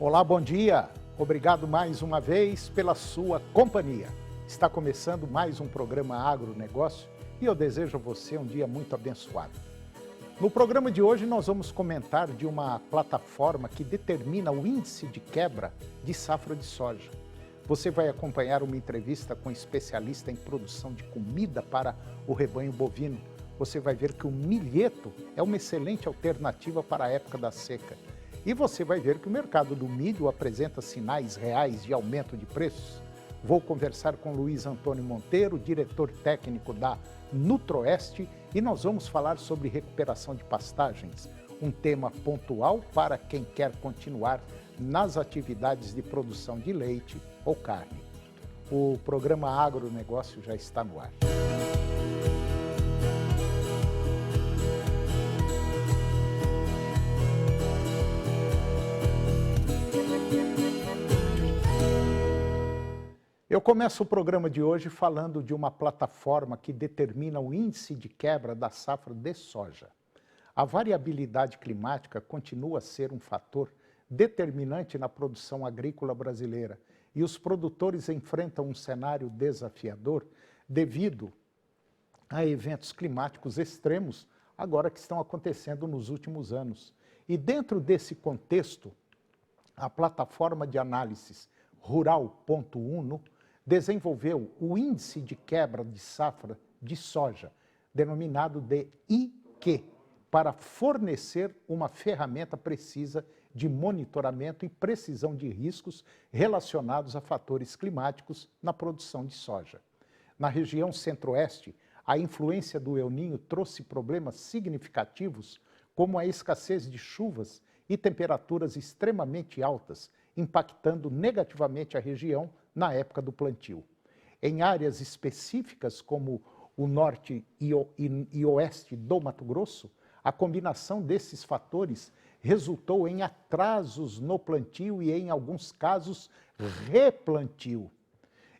Olá, bom dia. Obrigado mais uma vez pela sua companhia. Está começando mais um programa Agronegócio e eu desejo a você um dia muito abençoado. No programa de hoje nós vamos comentar de uma plataforma que determina o índice de quebra de safra de soja. Você vai acompanhar uma entrevista com um especialista em produção de comida para o rebanho bovino. Você vai ver que o milheto é uma excelente alternativa para a época da seca. E você vai ver que o mercado do milho apresenta sinais reais de aumento de preços. Vou conversar com Luiz Antônio Monteiro, diretor técnico da Nutroeste, e nós vamos falar sobre recuperação de pastagens, um tema pontual para quem quer continuar nas atividades de produção de leite ou carne. O programa Agronegócio já está no ar. Eu começo o programa de hoje falando de uma plataforma que determina o índice de quebra da safra de soja. A variabilidade climática continua a ser um fator determinante na produção agrícola brasileira e os produtores enfrentam um cenário desafiador devido a eventos climáticos extremos agora que estão acontecendo nos últimos anos. E dentro desse contexto, a plataforma de análises Rural.uno desenvolveu o índice de quebra de safra de soja, denominado de IQ, para fornecer uma ferramenta precisa de monitoramento e precisão de riscos relacionados a fatores climáticos na produção de soja. Na região centro-oeste, a influência do El Niño trouxe problemas significativos, como a escassez de chuvas e temperaturas extremamente altas, impactando negativamente a região na época do plantio. Em áreas específicas, como o norte e oeste do Mato Grosso, a combinação desses fatores resultou em atrasos no plantio e, em alguns casos, replantio.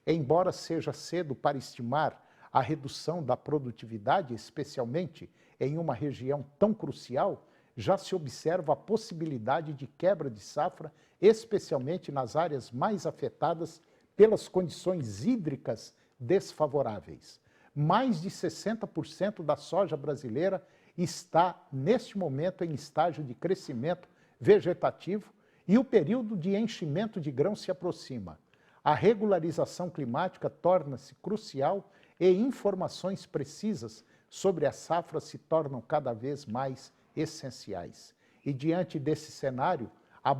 Embora seja cedo para estimar a redução da produtividade, especialmente em uma região tão crucial, já se observa a possibilidade de quebra de safra, especialmente nas áreas mais afetadas pelas condições hídricas desfavoráveis. Mais de 60% da soja brasileira está, neste momento, em estágio de crescimento vegetativo e o período de enchimento de grão se aproxima. A regularização climática torna-se crucial e informações precisas sobre a safra se tornam cada vez mais essenciais. E diante desse cenário, a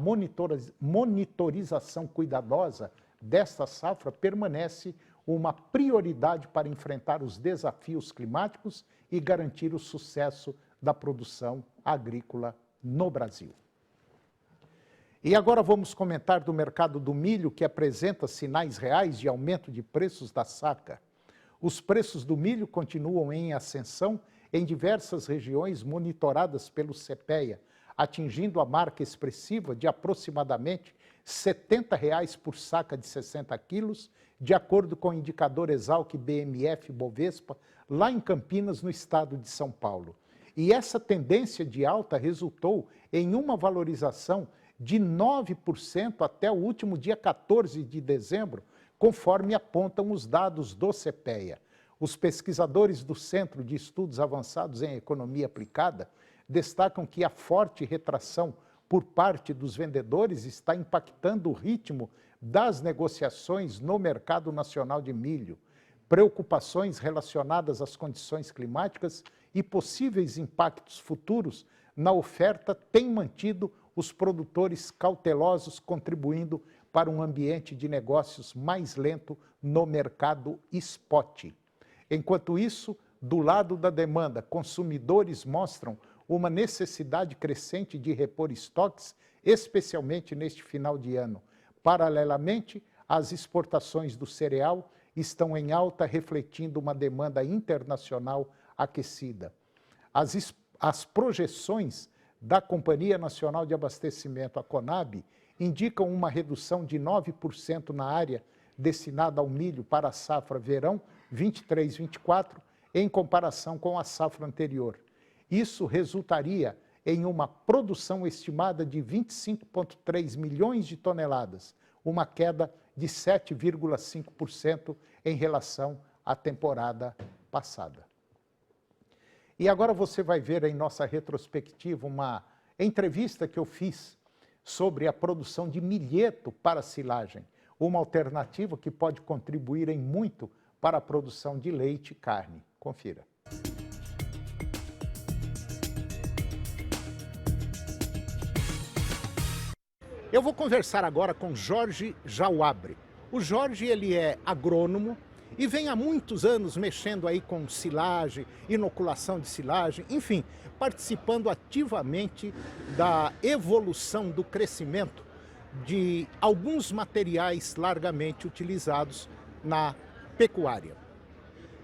monitorização cuidadosa desta safra permanece uma prioridade para enfrentar os desafios climáticos e garantir o sucesso da produção agrícola no Brasil. E agora vamos comentar do mercado do milho, que apresenta sinais reais de aumento de preços da saca. Os preços do milho continuam em ascensão em diversas regiões monitoradas pelo CPEA, atingindo a marca expressiva de aproximadamente R$ 70 por saca de 60 quilos, de acordo com o indicador Exalc BMF-Bovespa, lá em Campinas, no estado de São Paulo. E essa tendência de alta resultou em uma valorização de 9% até o último dia 14 de dezembro, conforme apontam os dados do CPEA. Os pesquisadores do Centro de Estudos Avançados em Economia Aplicada destacam que a forte retração por parte dos vendedores está impactando o ritmo das negociações no mercado nacional de milho. Preocupações relacionadas às condições climáticas e possíveis impactos futuros na oferta têm mantido os produtores cautelosos, contribuindo para um ambiente de negócios mais lento no mercado spot. Enquanto isso, do lado da demanda, consumidores mostram uma necessidade crescente de repor estoques, especialmente neste final de ano. Paralelamente, as exportações do cereal estão em alta, refletindo uma demanda internacional aquecida. As projeções da Companhia Nacional de Abastecimento, a Conab, indicam uma redução de 9% na área destinada ao milho para a safra verão 23-24, em comparação com a safra anterior. Isso resultaria em uma produção estimada de 25,3 milhões de toneladas, uma queda de 7,5% em relação à temporada passada. E agora você vai ver em nossa retrospectiva uma entrevista que eu fiz sobre a produção de milheto para silagem, uma alternativa que pode contribuir em muito para a produção de leite e carne. Confira. Eu vou conversar agora com Jorge Jauabre. O Jorge, ele é agrônomo e vem há muitos anos mexendo aí com silagem, inoculação de silagem, enfim, participando ativamente da evolução do crescimento de alguns materiais largamente utilizados na pecuária.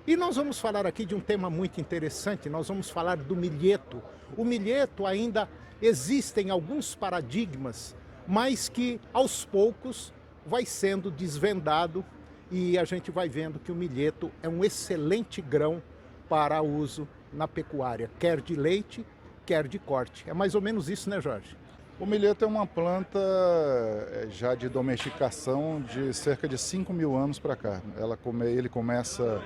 E nós vamos falar aqui de um tema muito interessante, nós vamos falar do milheto. O milheto ainda existem alguns paradigmas, mas que aos poucos vai sendo desvendado e a gente vai vendo que o milheto é um excelente grão para uso na pecuária, quer de leite, quer de corte. É mais ou menos isso, né, Jorge? O milheto é uma planta já de domesticação de cerca de 5.000 anos para cá. Ele começa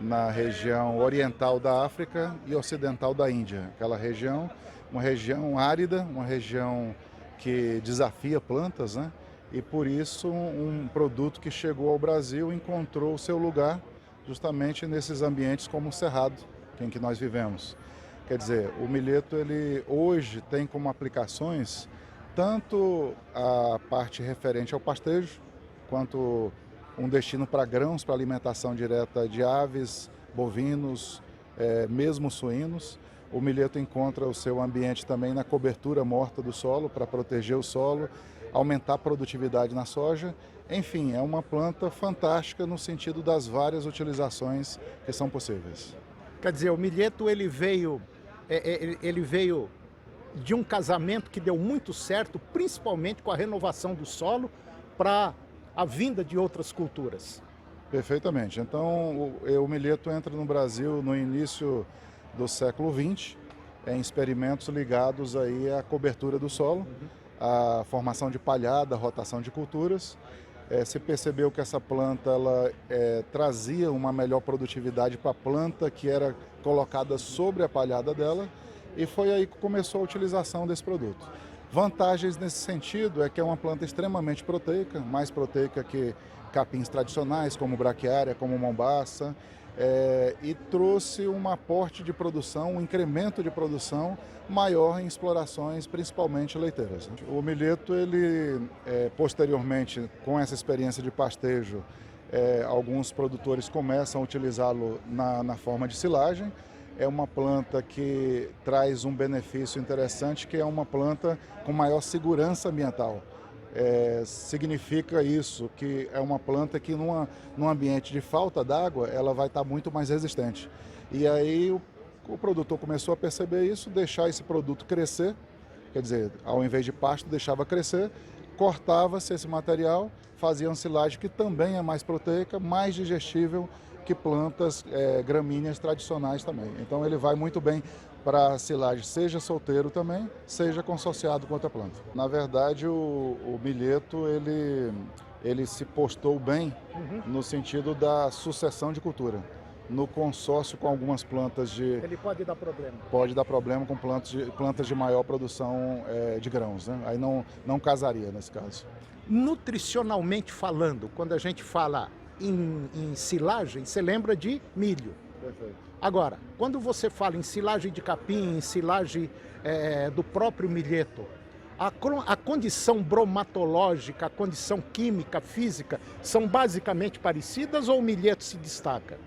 na região oriental da África e ocidental da Índia. Aquela região, uma região árida, uma região que desafia plantas, né? E por isso um produto que chegou ao Brasil encontrou o seu lugar justamente nesses ambientes como o Cerrado, em que nós vivemos. Quer dizer, o milheto ele hoje tem como aplicações tanto a parte referente ao pastejo, quanto um destino para grãos, para alimentação direta de aves, bovinos, mesmo suínos. O milheto encontra o seu ambiente também na cobertura morta do solo, para proteger o solo, aumentar a produtividade na soja. Enfim, é uma planta fantástica no sentido das várias utilizações que são possíveis. Quer dizer, o milheto ele veio de um casamento que deu muito certo, principalmente com a renovação do solo para a vinda de outras culturas. Perfeitamente. Então, o milheto entra no Brasil no início do século XX, em experimentos ligados aí à cobertura do solo, à formação de palhada, rotação de culturas. Se percebeu que essa planta trazia uma melhor produtividade para a planta que era colocada sobre a palhada dela, e foi aí que começou a utilização desse produto. Vantagens nesse sentido é que é uma planta extremamente proteica, mais proteica que capins tradicionais como braquiária, como mombaça, e trouxe um aporte de produção, um incremento de produção maior em explorações, principalmente leiteiras. O milheto, ele posteriormente, com essa experiência de pastejo, alguns produtores começam a utilizá-lo na forma de silagem. É uma planta que traz um benefício interessante, que é uma planta com maior segurança ambiental. Significa isso, que é uma planta que num ambiente de falta d'água, ela vai estar muito mais resistente. E aí o produtor começou a perceber isso, deixar esse produto crescer, quer dizer, ao invés de pasto, deixava crescer, cortava-se esse material, fazia uma silagem que também é mais proteica, mais digestível que plantas gramíneas tradicionais também. Então ele vai muito bem para silagem, seja solteiro também, seja consorciado com outra planta. Na verdade, o milheto, ele se postou bem no sentido da sucessão de cultura. No consórcio com algumas plantas de... Ele pode dar problema. Pode dar problema com plantas de maior produção de grãos, né? Aí não casaria nesse caso. Nutricionalmente falando, quando a gente fala em silagem, você lembra de milho. Perfeito. Agora, quando você fala em silagem de capim, em silagem do próprio milheto, a condição bromatológica, a condição química, física, são basicamente parecidas ou o milheto se destaca?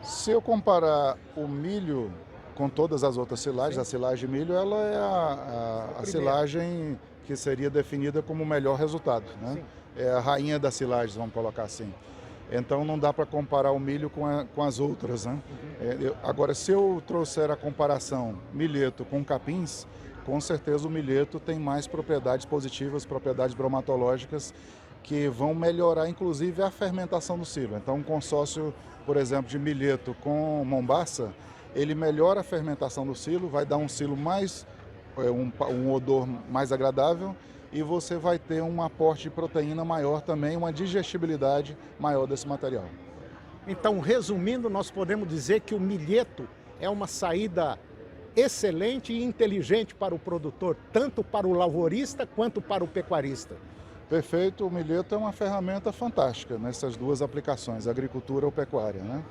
Se eu comparar o milho com todas as outras silagens, a silagem de milho, ela é a silagem que seria definida como o melhor resultado, né? É a rainha das silagens, vamos colocar assim. Então não dá para comparar o milho com as outras, né? Agora, se eu trouxer a comparação milheto com capins, com certeza o milheto tem mais propriedades positivas, propriedades bromatológicas, que vão melhorar inclusive a fermentação do silo. Então um consórcio, por exemplo, de milheto com mombaça, ele melhora a fermentação do silo, vai dar um silo mais um odor mais agradável e você vai ter um aporte de proteína maior também, uma digestibilidade maior desse material. Então, resumindo, nós podemos dizer que o milheto é uma saída excelente e inteligente para o produtor, tanto para o lavorista quanto para o pecuarista. Perfeito, o milheto é uma ferramenta fantástica nessas duas aplicações, agricultura ou pecuária, né?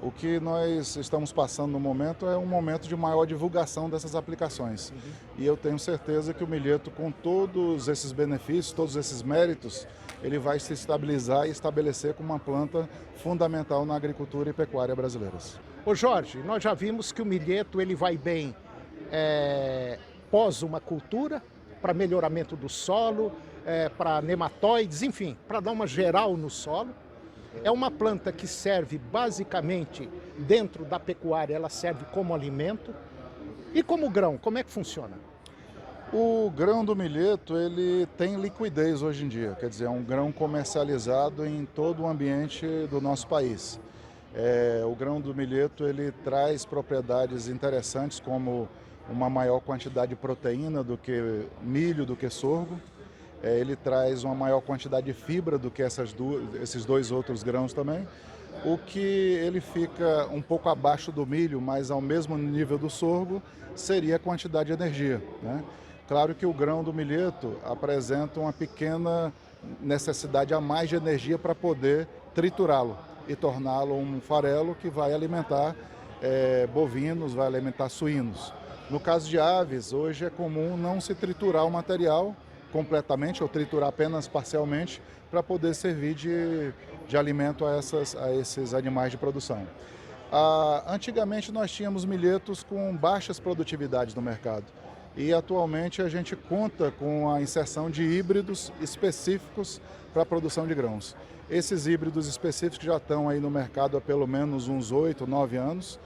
O que nós estamos passando no momento é um momento de maior divulgação dessas aplicações. E eu tenho certeza que o milheto, com todos esses benefícios, todos esses méritos, ele vai se estabilizar e estabelecer como uma planta fundamental na agricultura e pecuária brasileiras. Ô Jorge, nós já vimos que o milheto ele vai bem pós uma cultura, para melhoramento do solo, para nematóides, enfim, para dar uma geral no solo. É uma planta que serve basicamente dentro da pecuária, ela serve como alimento. E como grão, como é que funciona? O grão do milheto, ele tem liquidez hoje em dia, quer dizer, é um grão comercializado em todo o ambiente do nosso país. O grão do milheto, ele traz propriedades interessantes como uma maior quantidade de proteína do que milho, do que sorgo. Ele traz uma maior quantidade de fibra do que esses dois outros grãos também. O que ele fica um pouco abaixo do milho, mas ao mesmo nível do sorgo, seria a quantidade de energia, né? Claro que o grão do milheto apresenta uma pequena necessidade a mais de energia para poder triturá-lo e torná-lo um farelo que vai alimentar bovinos, vai alimentar suínos. No caso de aves, hoje é comum não se triturar o material completamente ou triturar apenas parcialmente para poder servir de alimento a esses animais de produção. Antigamente nós tínhamos milhetos com baixas produtividades no mercado e atualmente a gente conta com a inserção de híbridos específicos para a produção de grãos. Esses híbridos específicos já estão aí no mercado há pelo menos uns 8, 9 anos,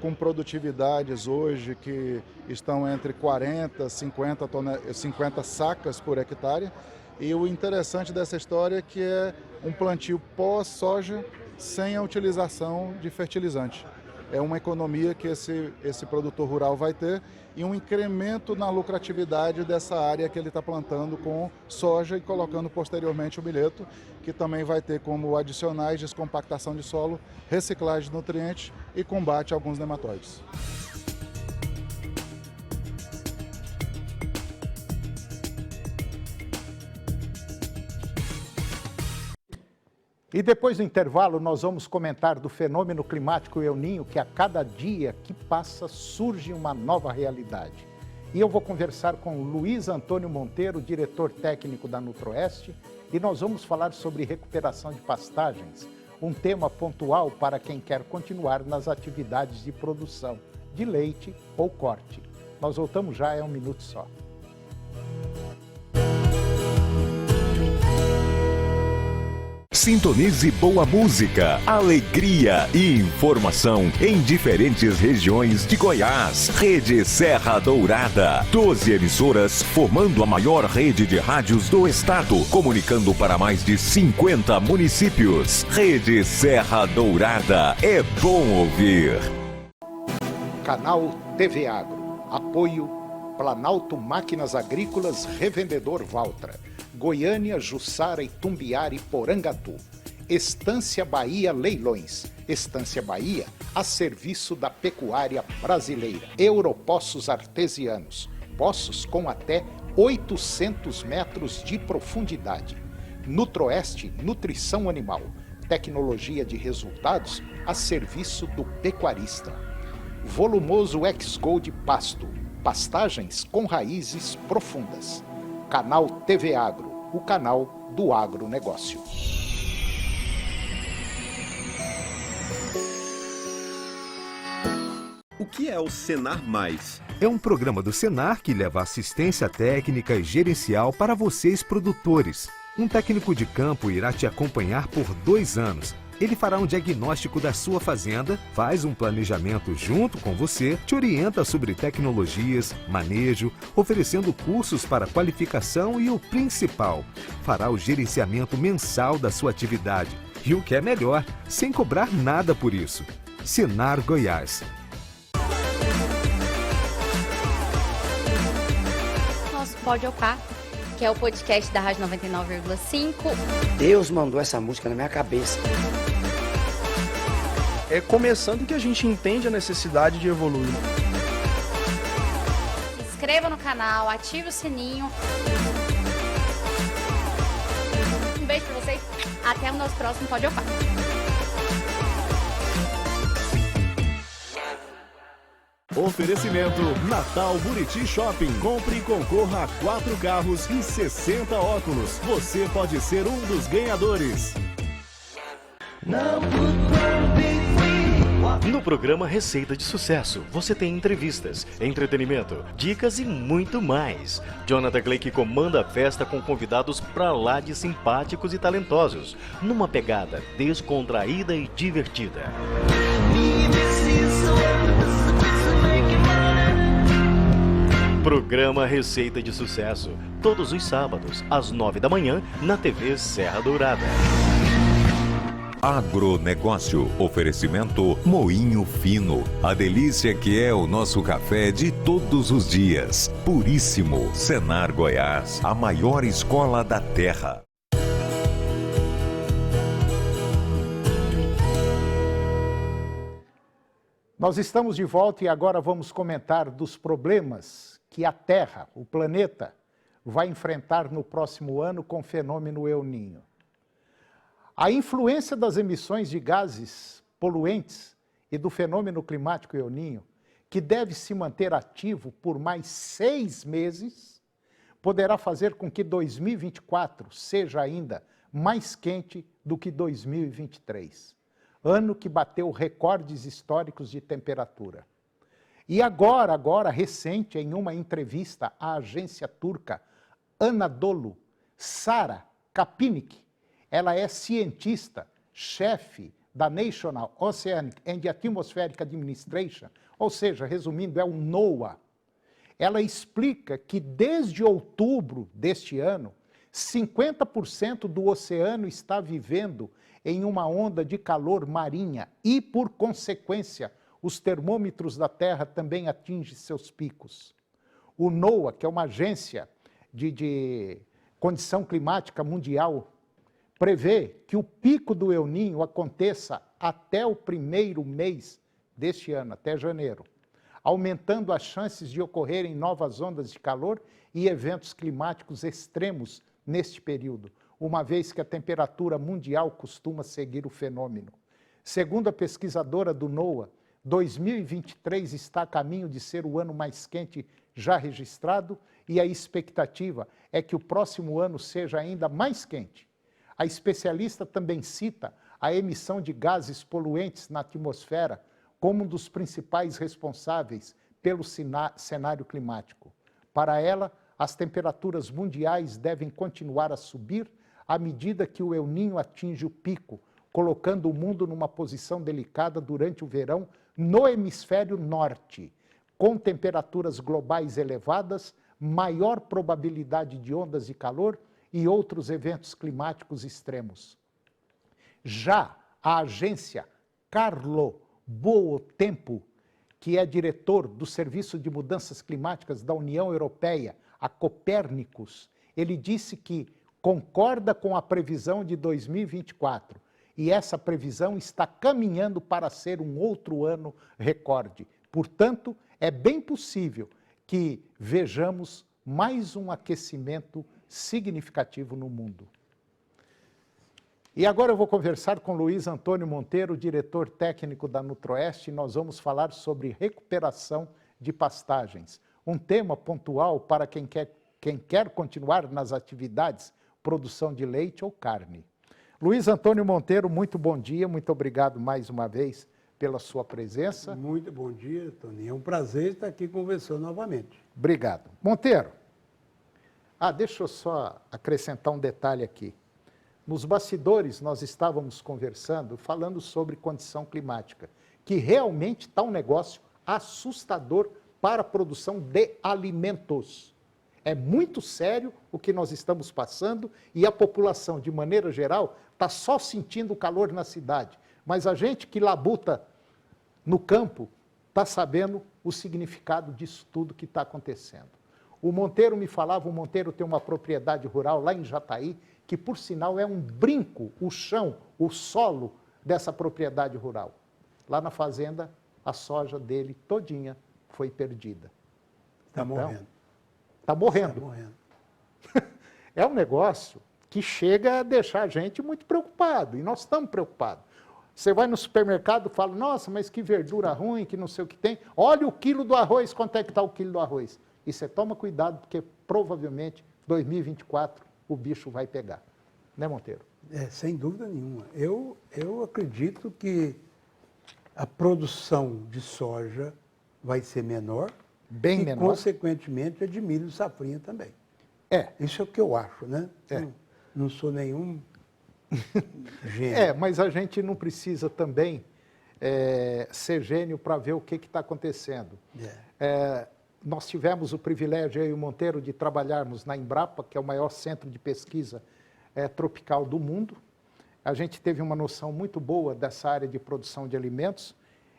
com produtividades hoje que estão entre 40 e 50 sacas por hectare. E o interessante dessa história é que é um plantio pós-soja sem a utilização de fertilizante. É uma economia que esse produtor rural vai ter e um incremento na lucratividade dessa área que ele está plantando com soja e colocando posteriormente o milheto, que também vai ter como adicionais descompactação de solo, reciclagem de nutrientes e combate a alguns nematóides. E depois do intervalo nós vamos comentar do fenômeno climático El Niño, que a cada dia que passa surge uma nova realidade. E eu vou conversar com Luiz Antônio Monteiro, diretor técnico da Nutro-Oeste, e nós vamos falar sobre recuperação de pastagens, um tema pontual para quem quer continuar nas atividades de produção de leite ou corte. Nós voltamos já, é um minuto só. Sintonize boa música, alegria e informação em diferentes regiões de Goiás. Rede Serra Dourada. 12 emissoras formando a maior rede de rádios do estado, comunicando para mais de 50 municípios. Rede Serra Dourada. É bom ouvir. Canal TV Agro. Apoio Planalto Máquinas Agrícolas, Revendedor Valtra. Goiânia, Jussara, Itumbiara e Porangatu. Estância Bahia Leilões. Estância Bahia, a serviço da pecuária brasileira. Europoços Artesianos. Poços com até 800 metros de profundidade. Nutro-Oeste, Nutrição Animal. Tecnologia de resultados a serviço do pecuarista. Volumoso X-Gold Pasto. Pastagens com raízes profundas. Canal TV Agro, o canal do agronegócio. O que é o Senar Mais? É um programa do Senar que leva assistência técnica e gerencial para vocês produtores. Um técnico de campo irá te acompanhar por 2 anos. Ele fará um diagnóstico da sua fazenda, faz um planejamento junto com você, te orienta sobre tecnologias, manejo, oferecendo cursos para qualificação e o principal, fará o gerenciamento mensal da sua atividade. E o que é melhor, sem cobrar nada por isso. Senar Goiás. Pode Opar, que é o podcast da Rádio 99,5. Deus mandou essa música na minha cabeça. É começando que a gente entende a necessidade de evoluir. Se inscreva no canal, ative o sininho. Um beijo pra vocês. Até o nosso próximo Pode Opar. Oferecimento Natal Buriti Shopping. Compre e concorra a 4 carros e 60 óculos. Você pode ser um dos ganhadores. No programa Receita de Sucesso, você tem entrevistas, entretenimento, dicas e muito mais. Jonathan Clay comanda a festa com convidados pra lá de simpáticos e talentosos, numa pegada descontraída e divertida. Programa Receita de Sucesso, todos os sábados, às 9 da manhã, na TV Serra Dourada. Agronegócio, oferecimento Moinho Fino, a delícia que é o nosso café de todos os dias. Puríssimo, Senar Goiás, a maior escola da terra. Nós estamos de volta e agora vamos comentar dos problemas que a Terra, o planeta, vai enfrentar no próximo ano com o fenômeno El Niño. A influência das emissões de gases poluentes e do fenômeno climático El Niño, que deve se manter ativo por mais 6 meses, poderá fazer com que 2024 seja ainda mais quente do que 2023, ano que bateu recordes históricos de temperatura. E agora, recente, em uma entrevista à agência turca Anadolu, Sara Kapinik, ela é cientista, chefe da National Oceanic and Atmospheric Administration, ou seja, resumindo, é o NOAA. Ela explica que desde outubro deste ano, 50% do oceano está vivendo em uma onda de calor marinha e, por consequência, os termômetros da Terra também atingem seus picos. O NOAA, que é uma agência de condição climática mundial, prevê que o pico do El Niño aconteça até o primeiro mês deste ano, até janeiro, aumentando as chances de ocorrerem novas ondas de calor e eventos climáticos extremos neste período, uma vez que a temperatura mundial costuma seguir o fenômeno. Segundo a pesquisadora do NOAA, 2023 está a caminho de ser o ano mais quente já registrado e a expectativa é que o próximo ano seja ainda mais quente. A especialista também cita a emissão de gases poluentes na atmosfera como um dos principais responsáveis pelo cenário climático. Para ela, as temperaturas mundiais devem continuar a subir à medida que o El Niño atinge o pico, colocando o mundo numa posição delicada durante o verão no hemisfério norte, com temperaturas globais elevadas, maior probabilidade de ondas de calor e outros eventos climáticos extremos. Já a agência Carlo Buotempo, que é diretor do Serviço de Mudanças Climáticas da União Europeia, a Copérnicus, ele disse que concorda com a previsão de 2024 e essa previsão está caminhando para ser um outro ano recorde. Portanto, é bem possível que vejamos mais um aquecimento significativo no mundo. E agora eu vou conversar com Luiz Antônio Monteiro, diretor técnico da Nutroeste, e nós vamos falar sobre recuperação de pastagens, um tema pontual para quem quer continuar nas atividades, produção de leite ou carne. Luiz Antônio Monteiro, muito bom dia, muito obrigado mais uma vez pela sua presença. Muito bom dia, Toninho. É um prazer estar aqui conversando novamente. Obrigado. Monteiro, deixa eu só acrescentar um detalhe aqui. Nos bastidores nós estávamos conversando, falando sobre condição climática, que realmente está um negócio assustador para a produção de alimentos. É muito sério o que nós estamos passando e a população, de maneira geral, está só sentindo o calor na cidade. Mas a gente que labuta no campo está sabendo o significado disso tudo que está acontecendo. O Monteiro me falava, o Monteiro tem uma propriedade rural lá em Jataí, que por sinal é um brinco, o chão, o solo dessa propriedade rural. Lá na fazenda, a soja dele todinha foi perdida. Está morrendo. Está morrendo. Está morrendo. É um negócio que chega a deixar a gente muito preocupado, e nós estamos preocupados. Você vai no supermercado e fala, nossa, mas que verdura ruim, que não sei o que tem. Olha o quilo do arroz, quanto é que está o quilo do arroz? E você toma cuidado, porque provavelmente 2024 o bicho vai pegar. Né, Monteiro? Sem dúvida nenhuma. Eu acredito que a produção de soja vai ser menor. Bem e, menor. consequentemente, a de milho e safrinha também. Isso é o que eu acho, né? Não sou nenhum gênio. Mas a gente não precisa também ser gênio para ver o que está acontecendo. Nós tivemos o privilégio, eu e o Monteiro, de trabalharmos na Embrapa, que é o maior centro de pesquisa tropical do mundo. A gente teve uma noção muito boa dessa área de produção de alimentos,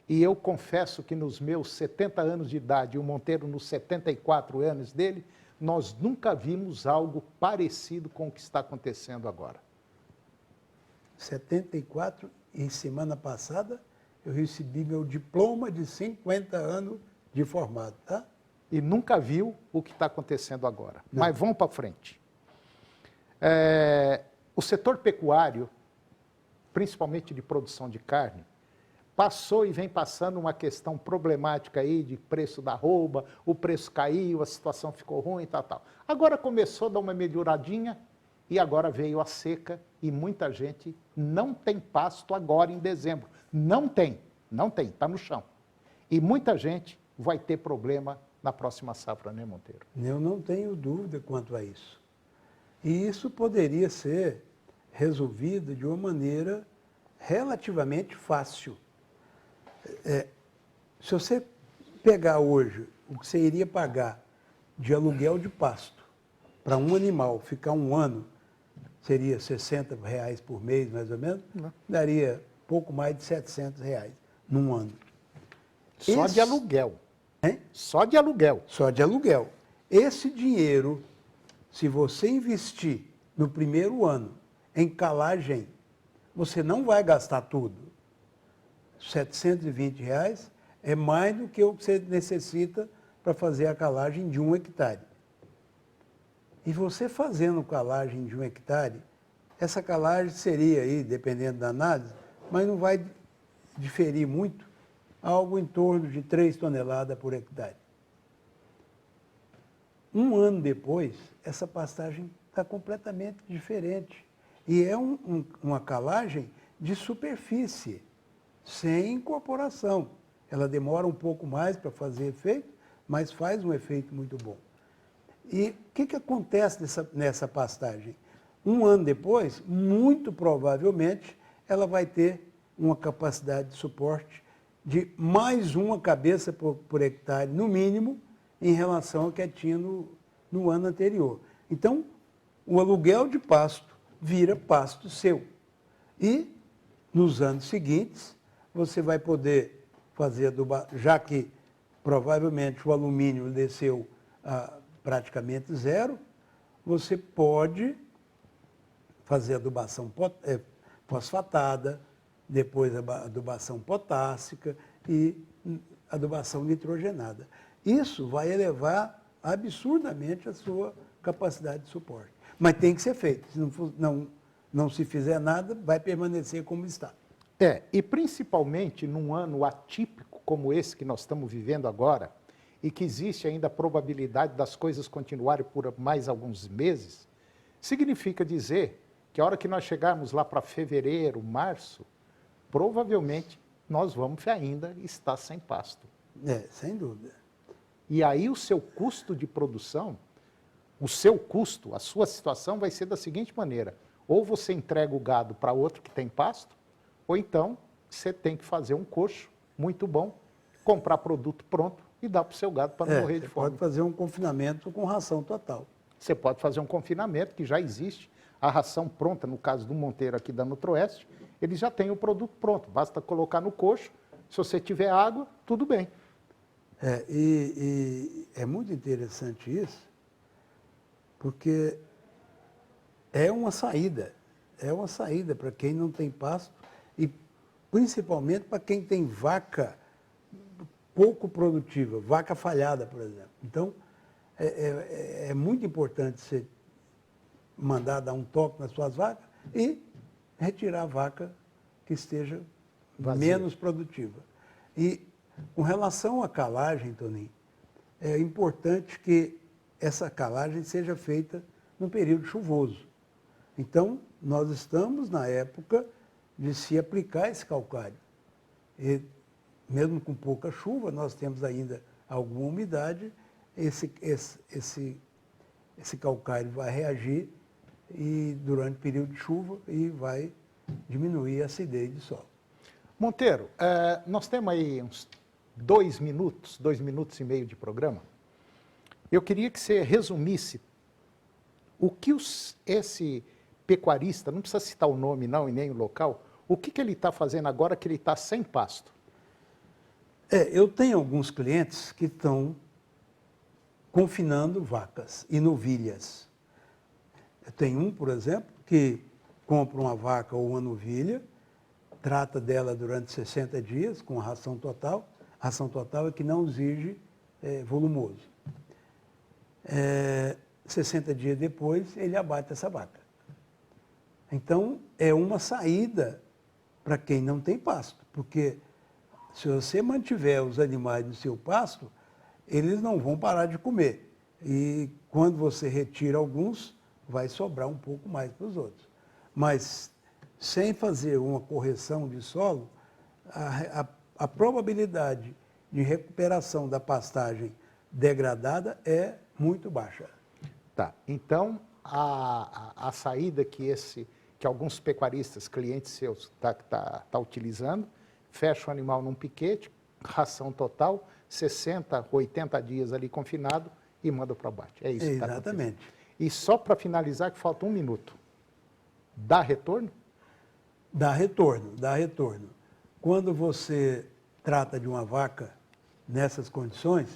e eu confesso que nos meus 70 anos de idade, e o Monteiro nos 74 anos dele, nós nunca vimos algo parecido com o que está acontecendo agora. 74, e semana passada eu recebi meu diploma de 50 anos de formado, tá? E nunca viu o que está acontecendo agora. Não. Mas vamos para frente. O setor pecuário, principalmente de produção de carne, passou e vem passando uma questão problemática aí de preço da arroba, o preço caiu, a situação ficou ruim e tal. Agora começou a dar uma melhoradinha e agora veio a seca e muita gente não tem pasto agora em dezembro. Não tem, está no chão. E muita gente vai ter problema na próxima safra, né, Monteiro? Eu não tenho dúvida quanto a isso. E isso poderia ser resolvido de uma maneira relativamente fácil. Se você pegar hoje o que você iria pagar de aluguel de pasto para um animal ficar um ano, seria R$60 por mês, mais ou menos, daria pouco mais de R$700 num ano. Só de aluguel. Hein? Só de aluguel. Só de aluguel. Esse dinheiro, se você investir no primeiro ano em calagem, você não vai gastar tudo. R$720 é mais do que o que você necessita para fazer a calagem de 1 hectare. E você fazendo calagem de 1 hectare, essa calagem seria aí, dependendo da análise, mas não vai diferir muito, algo em torno de 3 toneladas por hectare. Um ano depois, essa pastagem está completamente diferente. E é uma calagem de superfície, sem incorporação. Ela demora um pouco mais para fazer efeito, mas faz um efeito muito bom. E o que acontece nessa pastagem? Um ano depois, muito provavelmente, ela vai ter uma capacidade de suporte de mais uma cabeça por hectare, no mínimo, em relação ao que tinha no ano anterior. Então, o aluguel de pasto vira pasto seu. E, nos anos seguintes, você vai poder fazer adubação, já que provavelmente o alumínio desceu a praticamente zero, você pode fazer adubação fosfatada, depois a adubação potássica e adubação nitrogenada. Isso vai elevar absurdamente a sua capacidade de suporte. Mas tem que ser feito. Se não se fizer nada, vai permanecer como está. E principalmente num ano atípico como esse que nós estamos vivendo agora, e que existe ainda a probabilidade das coisas continuarem por mais alguns meses, significa dizer que a hora que nós chegarmos lá para fevereiro, março, provavelmente nós vamos ainda estar sem pasto. Sem dúvida. E aí o seu custo de produção, o seu custo, a sua situação vai ser da seguinte maneira: ou você entrega o gado para outro que tem pasto, ou então você tem que fazer um coxo muito bom, comprar produto pronto e dar para o seu gado para não morrer de fome. Você pode fazer um confinamento com ração total. Você pode fazer um confinamento, que já existe, a ração pronta, no caso do Monteiro aqui da Nutro-Oeste, ele já tem o produto pronto, basta colocar no coxo, se você tiver água, tudo bem. E é muito interessante isso, porque é uma saída para quem não tem pasto e principalmente para quem tem vaca pouco produtiva, vaca falhada, por exemplo. Então, é muito importante você mandar dar um toque nas suas vacas e retirar a vaca que esteja menos produtiva. E com relação à calagem, Toninho, é importante que essa calagem seja feita no período chuvoso. Então, nós estamos na época de se aplicar esse calcário. E, mesmo com pouca chuva, nós temos ainda alguma umidade, esse calcário vai reagir e durante o período de chuva e vai diminuir a acidez do solo. Monteiro, nós temos aí uns 2 minutos e meio de programa. Eu queria que você resumisse o que esse pecuarista, não precisa citar o nome não e nem o local, o que ele está fazendo agora que ele está sem pasto? Eu tenho alguns clientes que estão confinando vacas e novilhas. Eu tenho um, por exemplo, que compra uma vaca ou uma novilha, trata dela durante 60 dias com a ração total. A ração total é que não exige volumoso. 60 dias depois, ele abate essa vaca. Então, é uma saída para quem não tem pasto, porque se você mantiver os animais no seu pasto, eles não vão parar de comer. E quando você retira alguns, vai sobrar um pouco mais para os outros. Mas, sem fazer uma correção de solo, a probabilidade de recuperação da pastagem degradada é muito baixa. Tá, então a saída que alguns pecuaristas, clientes seus, tá utilizando, fecha o animal num piquete, ração total, 60, 80 dias ali confinado e manda para o abate. É isso que está acontecendo. Exatamente. E só para finalizar, que falta 1 minuto. Dá retorno? Dá retorno, dá retorno. Quando você trata de uma vaca nessas condições,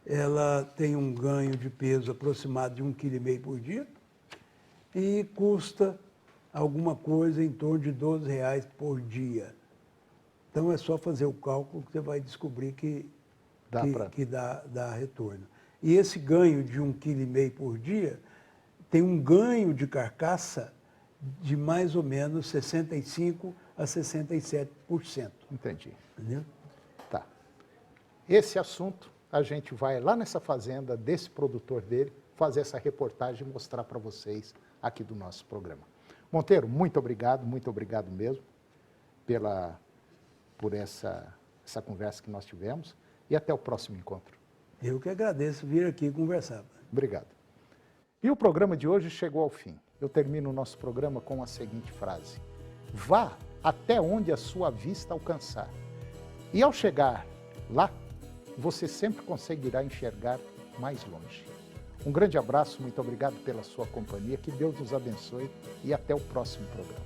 ela tem um ganho de peso aproximado de 1,5 kg por dia e custa alguma coisa em torno de R$12 por dia. Então é só fazer o cálculo que você vai descobrir que dá retorno. E esse ganho de 1,5 kg por dia tem um ganho de carcaça de mais ou menos 65% a 67%. Entendi. Entendeu? Tá. Esse assunto, a gente vai lá nessa fazenda desse produtor dele, fazer essa reportagem e mostrar para vocês aqui do nosso programa. Monteiro, muito obrigado mesmo por essa conversa que nós tivemos e até o próximo encontro. Eu que agradeço vir aqui conversar. Obrigado. E o programa de hoje chegou ao fim. Eu termino o nosso programa com a seguinte frase: vá até onde a sua vista alcançar. E ao chegar lá, você sempre conseguirá enxergar mais longe. Um grande abraço, muito obrigado pela sua companhia, que Deus nos abençoe e até o próximo programa.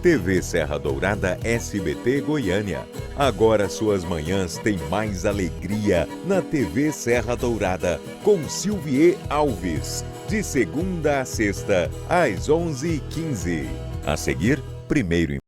TV Serra Dourada SBT Goiânia. Agora suas manhãs têm mais alegria na TV Serra Dourada, com Silvier Alves, de segunda a sexta, às 11h15. A seguir, primeiro